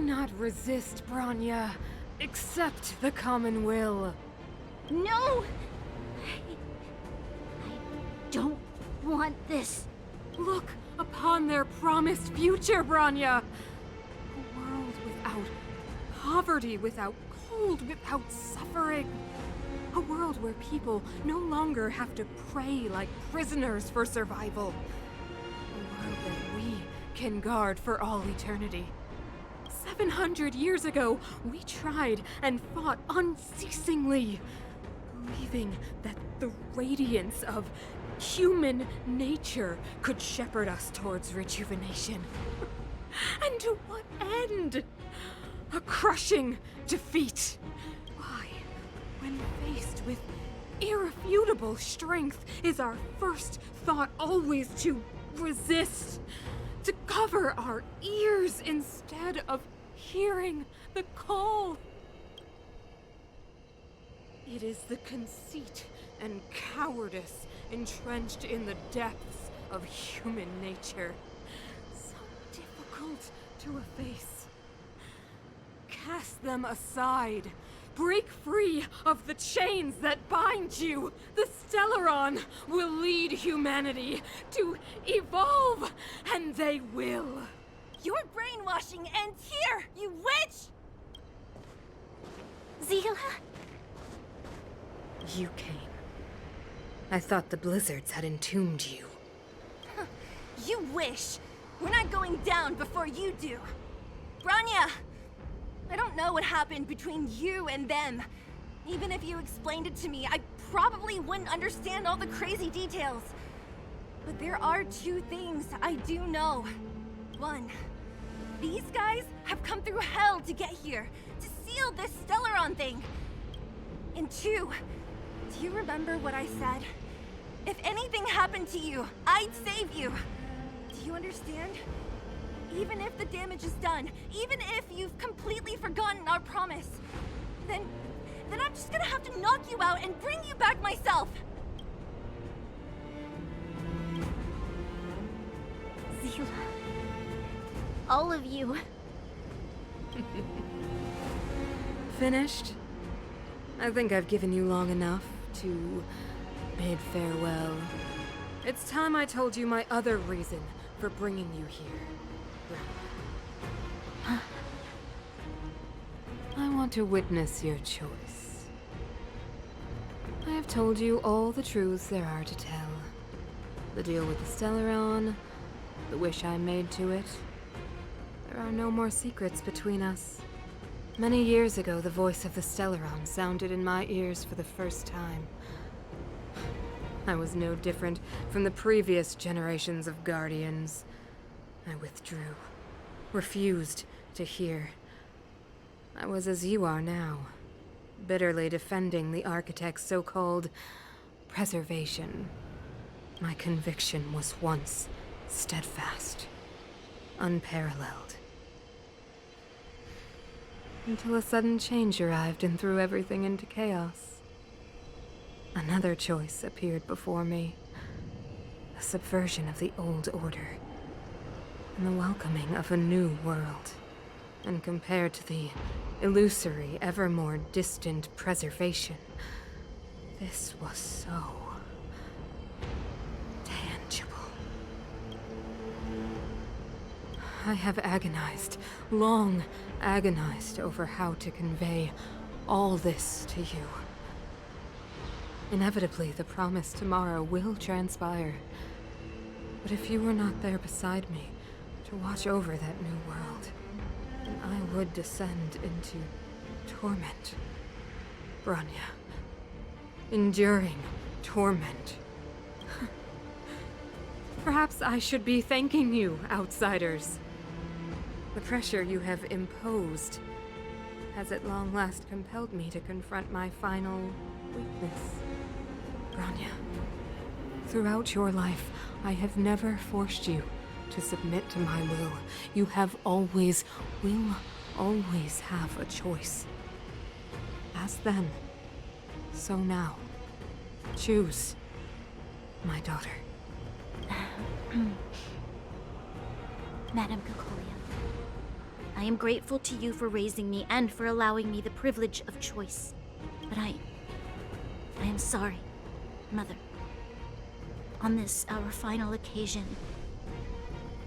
not resist, Bronya. Accept the common will. No! I don't want this. Look upon their promised future, Bronya! A world without poverty, without cold, without suffering. A world where people no longer have to pray like prisoners for survival. A world that we can guard for all eternity. 700 years ago, we tried and fought unceasingly, believing that the radiance of human nature could shepherd us towards rejuvenation. And to what end? A crushing defeat. Why, when faced with irrefutable strength, is our first thought always to resist? To cover our ears instead of hearing the call? It is the conceit and cowardice entrenched in the depths of human nature, so difficult to efface. Cast them aside. Break free of the chains that bind you. The Stellaron will lead humanity to evolve, and they will. Your brainwashing ends here, you witch! Zila? You came. I thought the blizzards had entombed you. You wish. We're not going down before you do. Bronya! I don't know what happened between you and them. Even if you explained it to me, I probably wouldn't understand all the crazy details. But there are two things I do know. One, these guys have come through hell to get here, to seal this Stellaron thing. And two, do you remember what I said? If anything happened to you, I'd save you. Do you understand? Even if the damage is done, even if you've completely forgotten our promise, then I'm just gonna have to knock you out and bring you back myself. Zila. All of you. Finished? I think I've given you long enough to bid farewell. It's time I told you my other reason for bringing you here. I want to witness your choice. I have told you all the truths there are to tell. The deal with the Stellaron, the wish I made to it. There are no more secrets between us. Many years ago, the voice of the Stellaron sounded in my ears for the first time. I was no different from the previous generations of Guardians. I withdrew, refused to hear. I was as you are now, bitterly defending the Architect's so-called preservation. My conviction was once steadfast, unparalleled. Until a sudden change arrived and threw everything into chaos. Another choice appeared before me. A subversion of the old order, and the welcoming of a new world. And compared to the illusory, ever more distant preservation, this was so tangible. I have agonized, long agonized over how to convey all this to you. Inevitably, the promised tomorrow will transpire. But if you were not there beside me to watch over that new world, then I would descend into torment. Bronya. Enduring torment. Perhaps I should be thanking you, outsiders. The pressure you have imposed has at long last compelled me to confront my final weakness. Bronya, throughout your life, I have never forced you to submit to my will. You have always, will always have a choice. As then, so now. Choose, my daughter. Madam Cocolia, I am grateful to you for raising me and for allowing me the privilege of choice. But I am sorry, Mother. On this, our final occasion,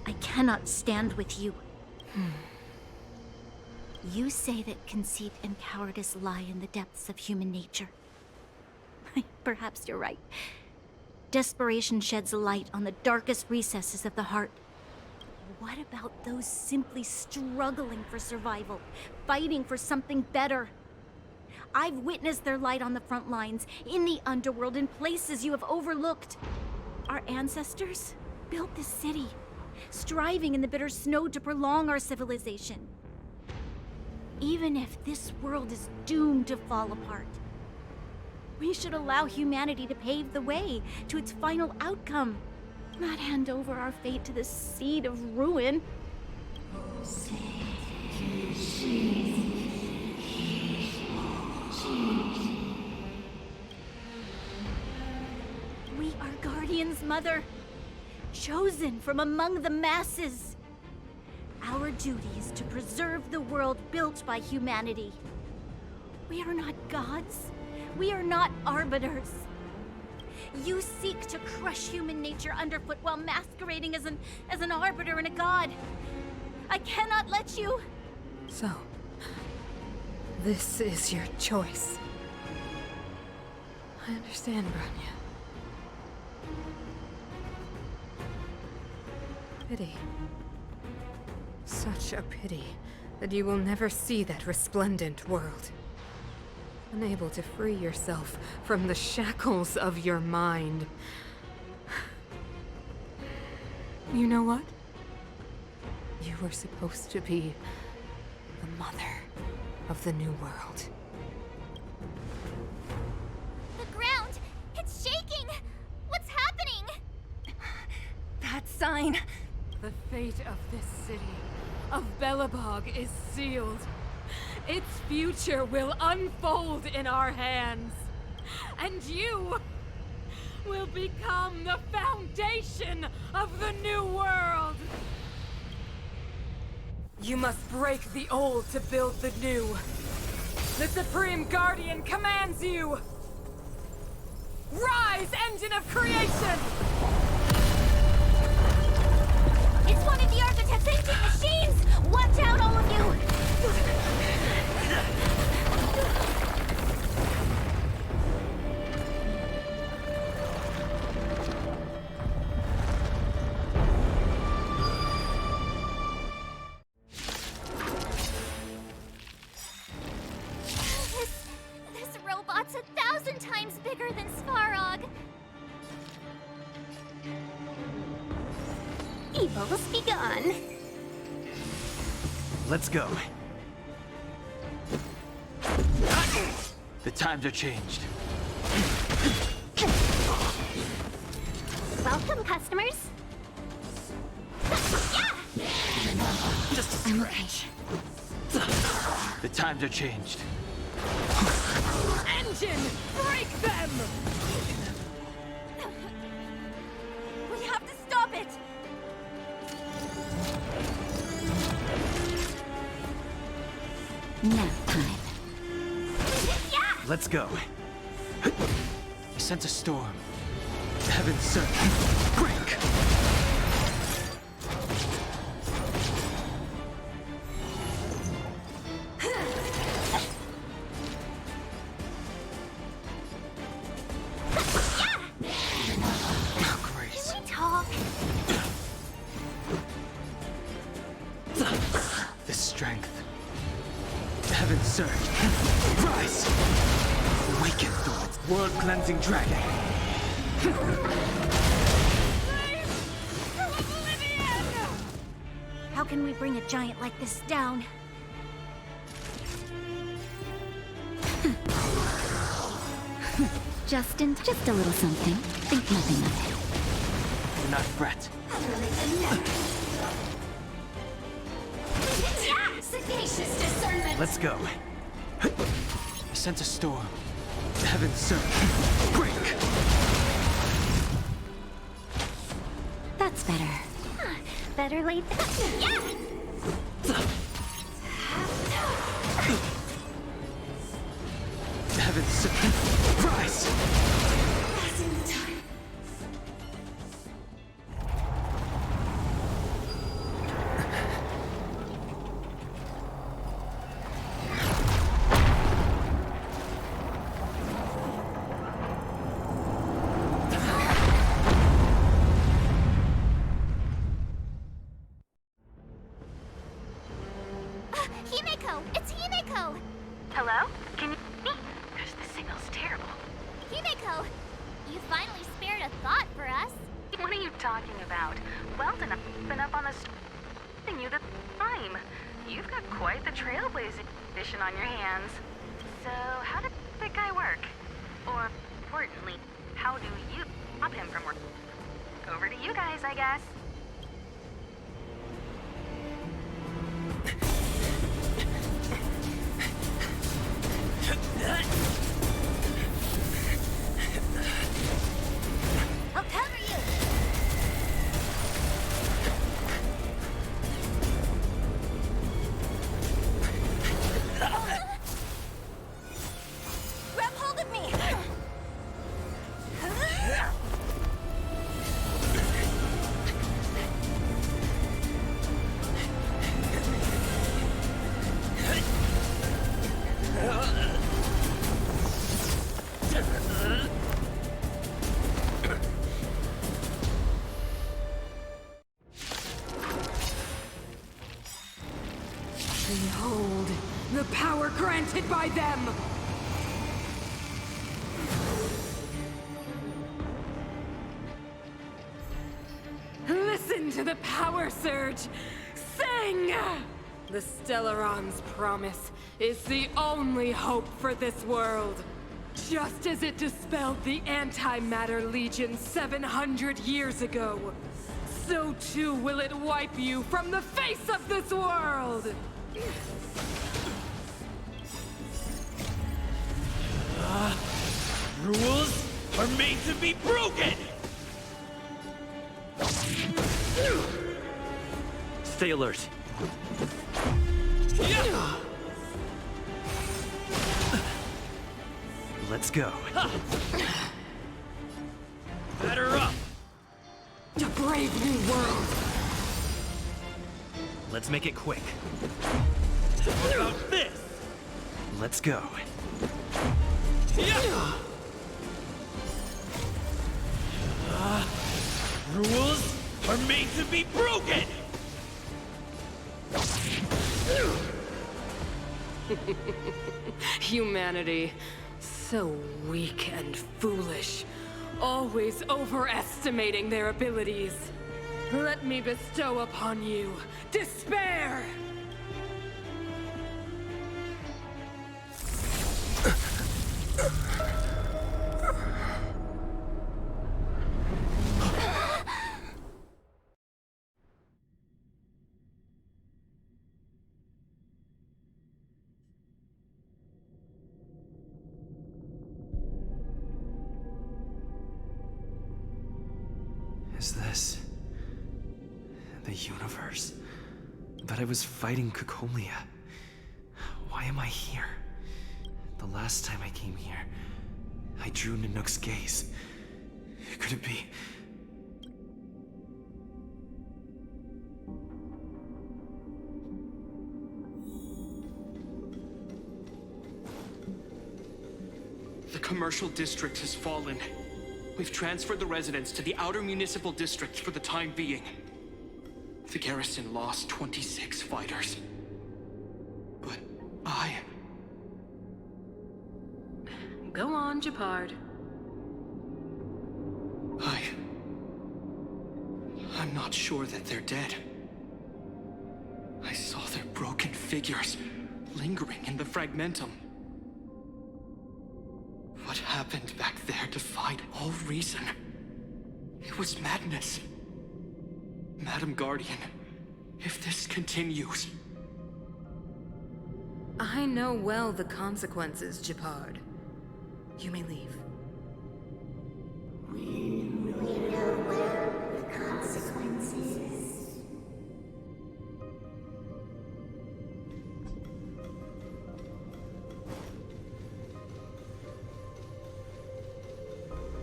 I cannot stand with you. You say that conceit and cowardice lie in the depths of human nature. Perhaps you're right. Desperation sheds a light on the darkest recesses of the heart. What about those simply struggling for survival, fighting for something better? I've witnessed their light on the front lines, in the underworld, in places you have overlooked. Our ancestors built this city, striving in the bitter snow to prolong our civilization. Even if this world is doomed to fall apart, we should allow humanity to pave the way to its final outcome, not hand over our fate to the seed of ruin. We are guardians, Mother, chosen from among the masses. Our duty is to preserve the world built by humanity. We are not gods. We are not arbiters. You seek to crush human nature underfoot while masquerading as an arbiter and a god. I cannot let you. So, this is your choice. I understand, Bronya. Pity. Such a pity that you will never see that resplendent world. Unable to free yourself from the shackles of your mind. You know what? You were supposed to be the mother of the new world. The ground! It's shaking! What's happening? That sign. The fate of this city, of Belobog, is sealed. Its future will unfold in our hands. And you will become the foundation of the new world. You must break the old to build the new. The Supreme Guardian commands you! Rise, engine of creation! It's one of the Architect's ancient machines! Watch out, all of you! This robot's 1,000 times bigger than Svarog. Evil's begun. Let's go. The times are changed. Welcome, customers. Just a scratch. The times are changed. Engine, break them! We have to stop it! Nap time. Let's go. I sense a storm. The heavens surge. Break! Oh, Grace. Can we talk? The strength. The heavens surge. Rise! Awaken, Thor's world-cleansing dragon. How can we bring a giant like this down? Just a little something. Think nothing of it. Do not fret. Sagacious discernment. Let's go. I sense a storm. The heavens surge. Break! That's better. Better late than... You finally spared a thought for us. What are you talking about? Weldon, I've been up on the you the time. You've got quite the trailblazing edition on your hands. So, how did that guy work? Or, importantly, how do you stop him from working? Over to you guys, I guess. I'll cover you! Grab hold of me! Behold, the power granted by them! Listen to the power surge! Sing! The Stellaron's promise is the only hope for this world. Just as it dispelled the Antimatter Legion 700 years ago, so too will it wipe you from the face of this world! Rules are made to be broken! Stay alert. Let's go. Batter up! A brave new world! Let's make it quick. What about this? Let's go. Rules are made to be broken! Humanity, so weak and foolish, always overestimating their abilities. Let me bestow upon you despair! Is this the universe? But I was fighting Cocolia. Why am I here? The last time I came here, I drew Nanook's gaze. Could it be? The commercial district has fallen. We've transferred the residents to the outer municipal districts for the time being. The garrison lost 26 fighters. But Go on, Gepard. I'm not sure that they're dead. I saw their broken figures lingering in the fragmentum. What happened back there defied all reason. It was madness. Madam Guardian, if this continues... I know well the consequences, Gepard. You may leave.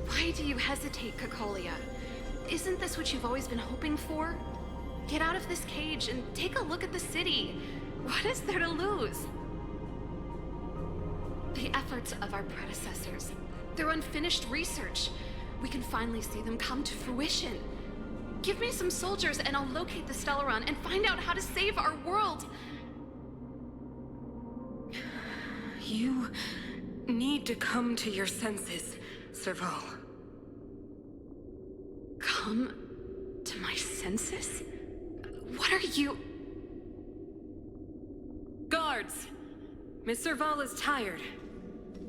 Why do you hesitate, Cocolia? Isn't this what you've always been hoping for? Get out of this cage and take a look at the city. What is there to lose? The efforts of our predecessors, their unfinished research. We can finally see them come to fruition. Give me some soldiers and I'll locate the Stellaron and find out how to save our world. You need to come to your senses, Serval. come to my senses? What are you? Guards! Miss Serval is tired.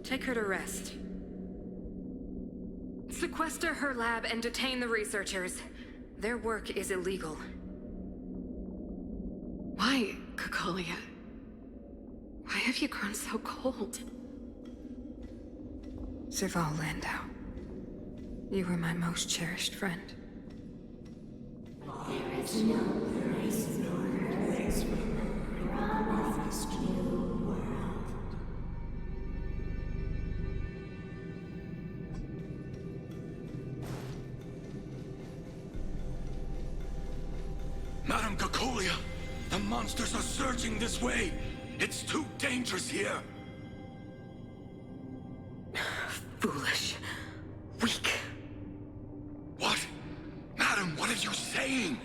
Take her to rest. Sequester her lab and detain the researchers. Their work is illegal. Why, Cocolia? Why have you grown so cold? Serval Landau. You were my most cherished friend. There is no place nor place promised you world. Madam Cocolia, the monsters are surging this way. It's too dangerous here. Foolish. Weak. What? Madam, what are you saying?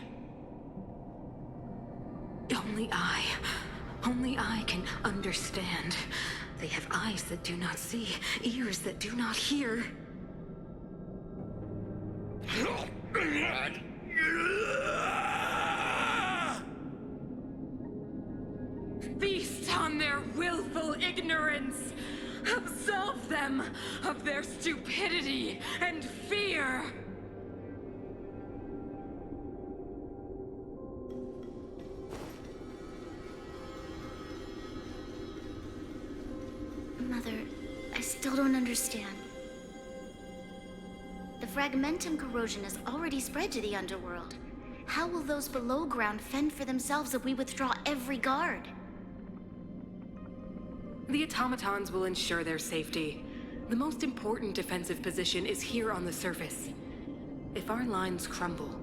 Only I can understand. They have eyes that do not see, ears that do not hear. Feast on their willful ignorance! Absolve them of their stupidity and fear! Mother, I still don't understand. The fragmentum corrosion has already spread to the underworld. How will those below ground fend for themselves if we withdraw every guard? The automatons will ensure their safety. The most important defensive position is here on the surface. If our lines crumble,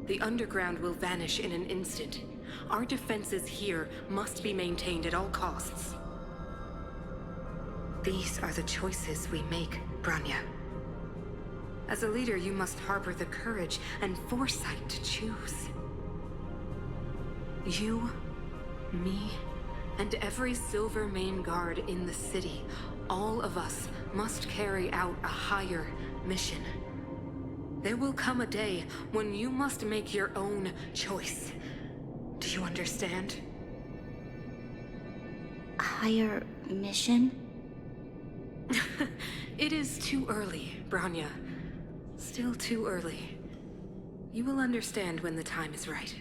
the underground will vanish in an instant. Our defenses here must be maintained at all costs. These are the choices we make, Branya. As a leader, you must harbor the courage and foresight to choose. You, me, and every Silver Main guard in the city, all of us must carry out a higher mission. There will come a day when you must make your own choice. Do you understand? A higher mission? It is too early, Branya. Still too early. You will understand when the time is right.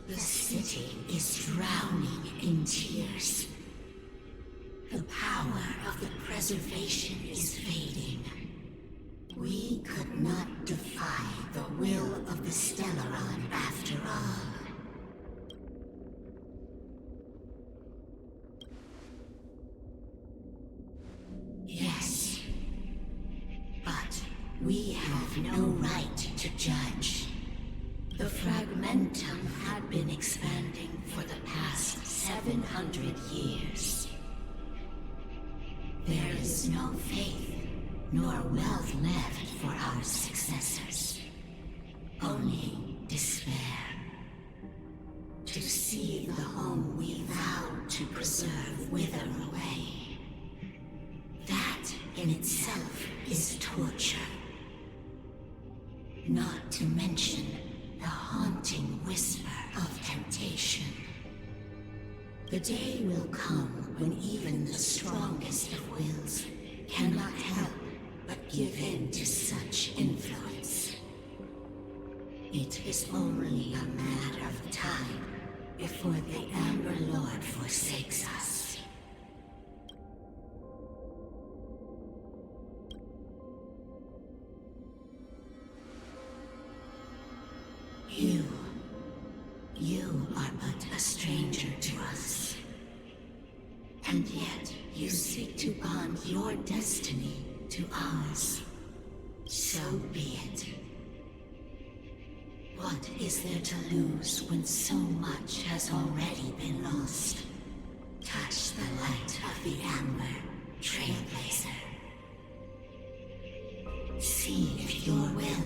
The city is drowning in tears. The power of the preservation is fading. We could not defy the will of the Stellaron after all. Yes, but we have no right to judge. The fragmentum had been expanding for the past 700 years. There is no faith nor wealth left for our successors. Only despair. To see the home we vowed to preserve wither away. That in itself is torture. Not to mention the haunting whisper of temptation. The day will come when even the strongest of wills cannot help but give in to such influence. It is only a matter of time before the Amber Lord forsakes us. You are but a stranger to us. And yet you seek to bond your destiny to ours. So be it. What is there to lose when so much has already been lost? Touch the light of the Amber, Trailblazer. See if your will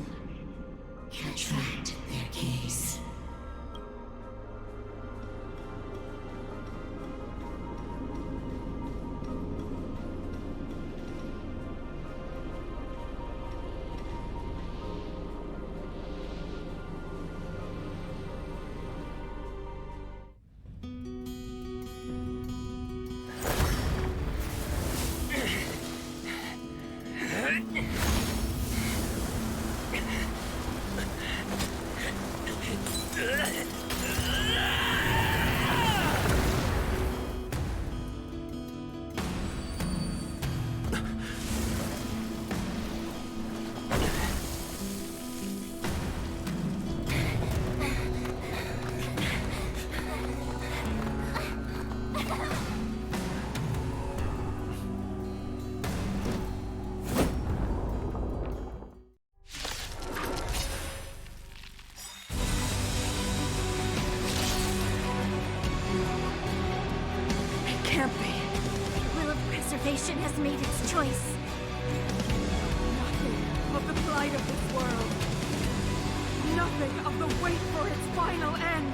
can attract their gaze. Federation has made its choice. Nothing of the plight of this world. Nothing of the wait for its final end.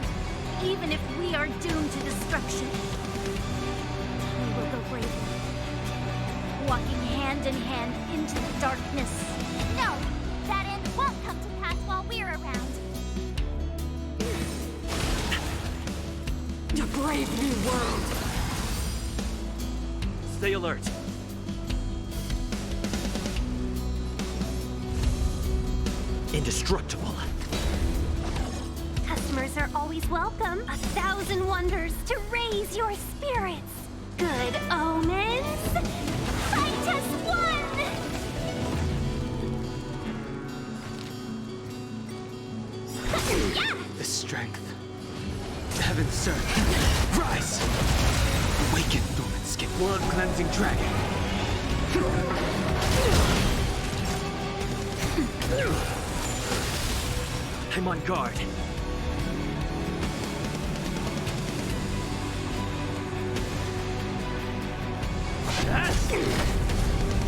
Even if we are doomed to destruction, we will go bravely, walking hand in hand into the darkness. No! That end won't come to pass while we're around. A brave new world. Stay alert. Indestructible. Customers are always welcome. 1,000 wonders to raise your spirits. Good omens. Fight as one! Yeah! The strength. Heaven surge. Rise! Awaken, dormant skin. Blood-cleansing dragon. I'm on guard.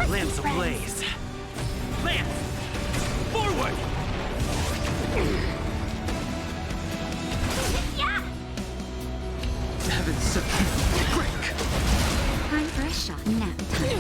Lamps ablaze. Lance! Forward! Yeah! Heaven surge. Break! Time for a shot. Nap time.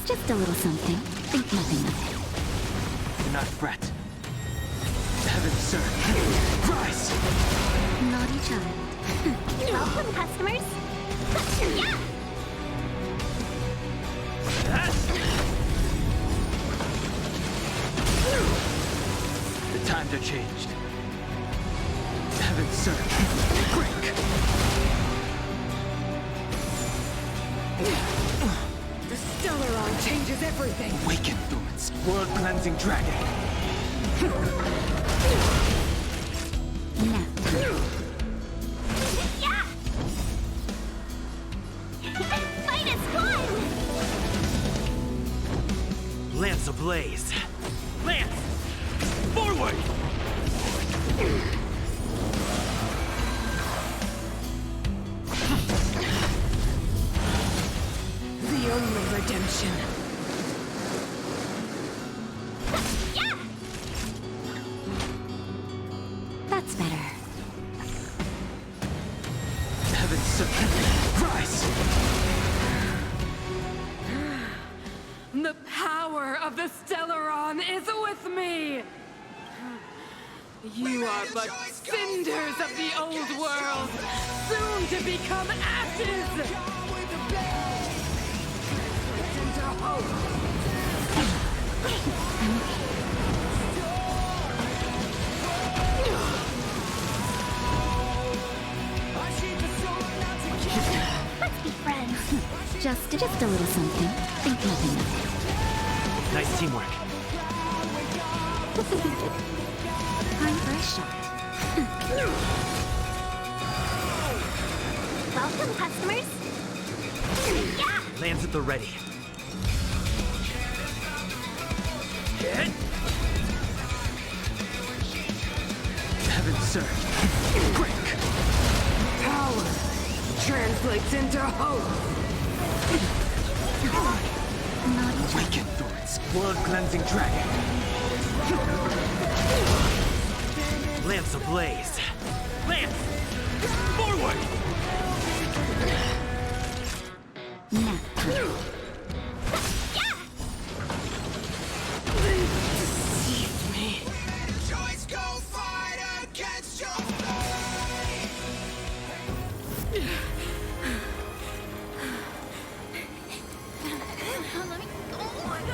Just a little something. Think nothing of it. Do not fret. Heaven surge. Rise! Naughty child. Welcome, customers. Yeah! The times are changed. Heaven surge. Break! The Stellaron changes everything. Awaken, dormant blood-cleansing dragon. Nap time. Yeah! Fight as one! Lance ablaze. Lance! Forward! The only redemption. Yeah! That's better. Heaven surge. Rise! The power of the Stellaron is with me! You are but cinders of the old world, soon to become ashes! Into hope! Let's be friends. Just a little something. Think nothing of it. Nice teamwork. Time for a shot. Welcome, customers. Yeah! Lands at the ready. Hit! Heaven surge. Break! Power translates into hope! Awaken, Thorns. Blood-cleansing dragon. Lance ablaze. Lance! Forward! Nap time. They deceived me. Choice go fight against your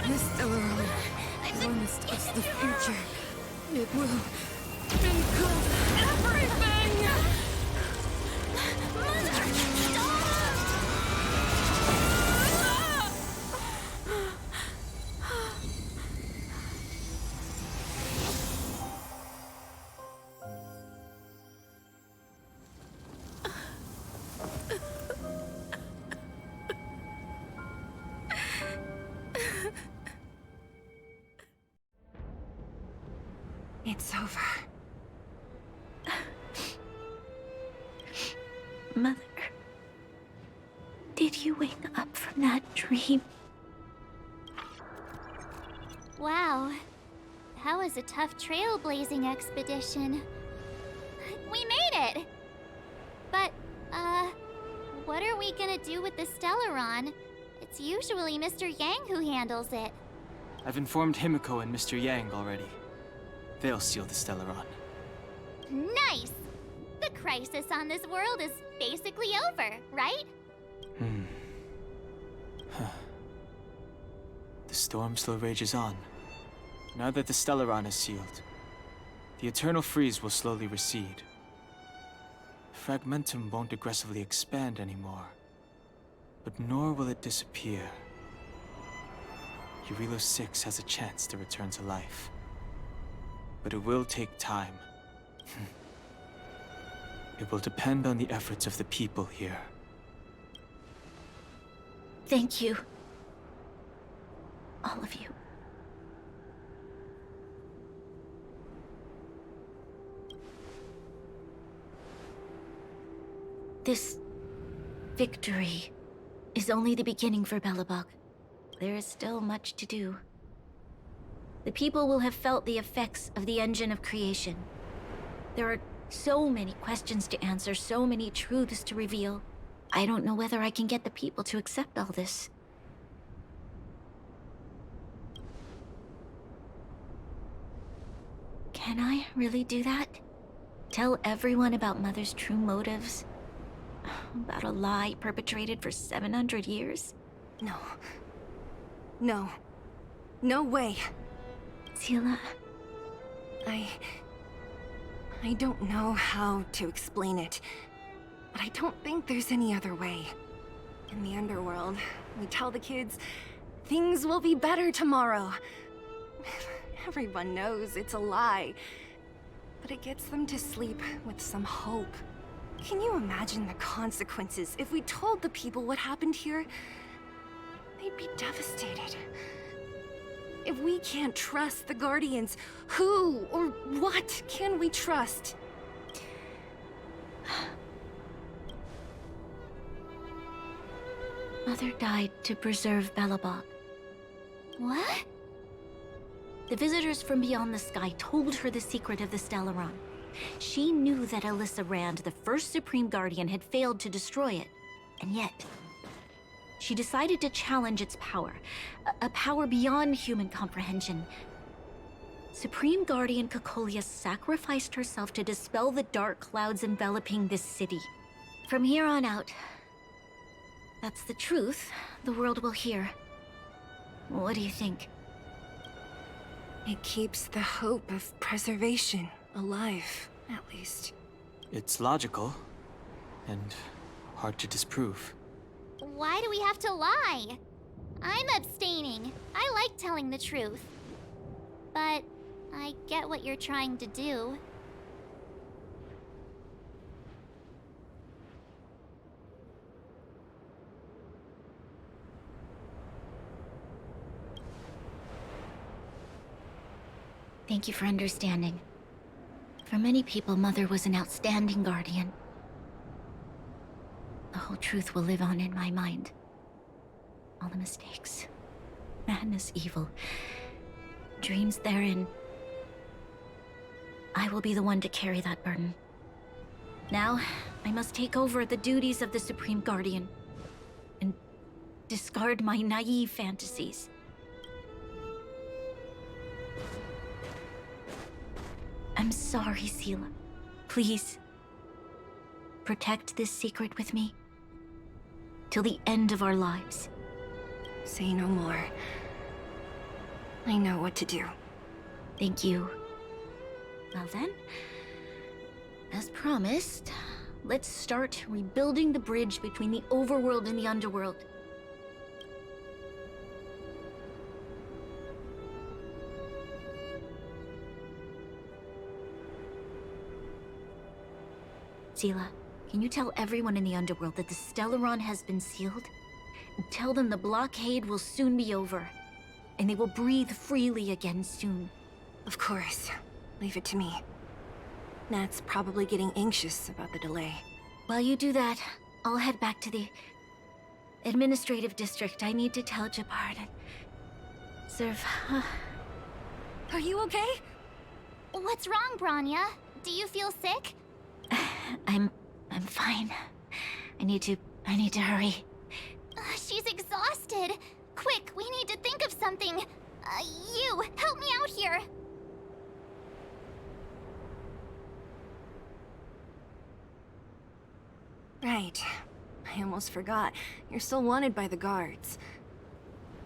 This Stellaron promised us the future. It will encompass everything! Mother, stop! Mother, did you wake up from that dream? Wow. That was a tough trailblazing expedition. We made it! But, what are we gonna do with the Stellaron? It's usually Mr. Yang who handles it. I've informed Himiko and Mr. Yang already. They'll seal the Stellaron. Nice! The crisis on this world is basically over, right? The storm still rages on. Now that the Stellaron is sealed, the eternal freeze will slowly recede. Fragmentum won't aggressively expand anymore, but nor will it disappear. Eurilo 6 has a chance to return to life, but it will take time. It will depend on the efforts of the people here. Thank you. All of you. This victory is only the beginning for Belobog. There is still much to do. The people will have felt the effects of the engine of creation. There are so many questions to answer, so many truths to reveal. I don't know whether I can get the people to accept all this. Can I really do that? Tell everyone about Mother's true motives? About a lie perpetrated for 700 years? No. No. No way. Seela? I don't know how to explain it, but I don't think there's any other way. In the underworld, we tell the kids, things will be better tomorrow. Everyone knows it's a lie, but it gets them to sleep with some hope. Can you imagine the consequences if we told the people what happened here? They'd be devastated. If we can't trust the Guardians, who or what can we trust? Mother died to preserve Belobog. What? The visitors from beyond the sky told her the secret of the Stellaron. She knew that Alyssa Rand, the first Supreme Guardian, had failed to destroy it. And yet, she decided to challenge its power. A power beyond human comprehension. Supreme Guardian Cocolia sacrificed herself to dispel the dark clouds enveloping this city. From here on out, that's the truth the world will hear. What do you think? It keeps the hope of preservation alive, at least. It's logical, and hard to disprove. Why do we have to lie? I'm abstaining. I like telling the truth. But I get what you're trying to do. Thank you for understanding. For many people, Mother was an outstanding guardian. The whole truth will live on in my mind. All the mistakes, madness, evil, dreams therein. I will be the one to carry that burden. Now, I must take over the duties of the Supreme Guardian and discard my naive fantasies. I'm sorry, Seela. Please, protect this secret with me till the end of our lives. Say no more. I know what to do. Thank you. Well then, as promised, let's start rebuilding the bridge between the overworld and the underworld. Seela, can you tell everyone in the underworld that the Stellaron has been sealed? And tell them the blockade will soon be over, and they will breathe freely again soon. Of course. Leave it to me. Nat's probably getting anxious about the delay. While you do that, I'll head back to the administrative district. I need to tell Jabbar to serve. Are you okay? What's wrong, Branya? Do you feel sick? I'm fine. I need to hurry. She's exhausted. Quick, we need to think of something. You, help me out here. Right. I almost forgot. You're still wanted by the guards.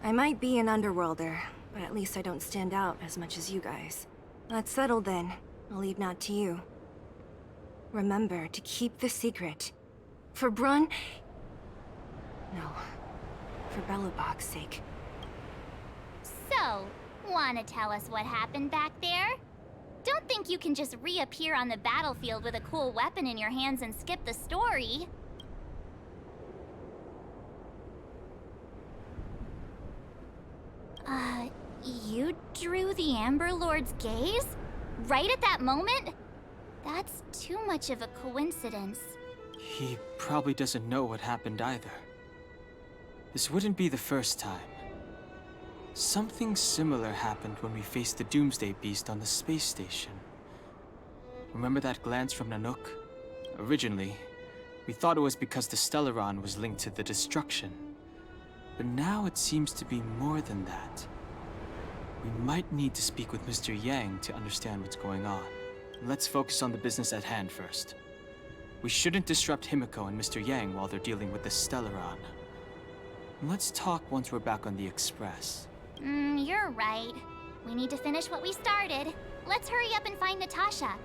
I might be an underworlder, but at least I don't stand out as much as you guys. That's settled then. I'll leave Nat to you. Remember to keep the secret. For Brun... No. For Belobog's sake. So, wanna tell us what happened back there? Don't think you can just reappear on the battlefield with a cool weapon in your hands and skip the story. You drew the Amber Lord's gaze? Right at that moment? That's too much of a coincidence. He probably doesn't know what happened either. This wouldn't be the first time. Something similar happened when we faced the Doomsday Beast on the space station. Remember that glance from Nanook? Originally, we thought it was because the Stellaron was linked to the destruction. But now it seems to be more than that. We might need to speak with Mr. Yang to understand what's going on. Let's focus on the business at hand first. We shouldn't disrupt Himiko and Mr. Yang while they're dealing with the Stellaron. Let's talk once we're back on the Express. You're right. We need to finish what we started. Let's hurry up and find Natasha.